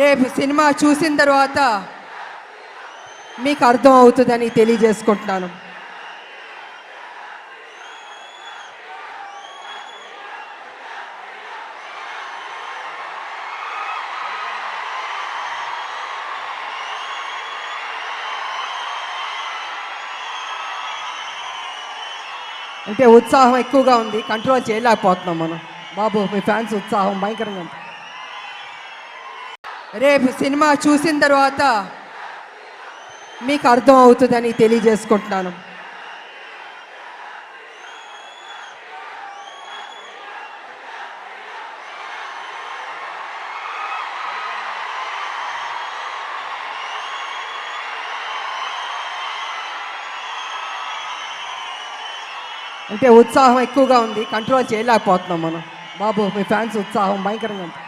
రేపు సినిమా చూసిన తర్వాత మీకు అర్థం అవుతుందని తెలియజేసుకుంటున్నాను. అంటే ఉత్సాహం ఎక్కువగా ఉంది, కంట్రోల్ చేయలేకపోతున్నాం మనం. బాబు మీ ఫ్యాన్స్ ఉత్సాహం భయంకరంగా ఉంది. రేపు సినిమా చూసిన తర్వాత మీకు అర్థం అవుతుందని తెలియజేసుకుంటున్నాను. అంటే ఉత్సాహం ఎక్కువగా ఉంది, కంట్రోల్ చేయలేకపోతున్నాం మనం. బాబు మీ ఫ్యాన్స్ ఉత్సాహం భయంకరంగా ఉంది.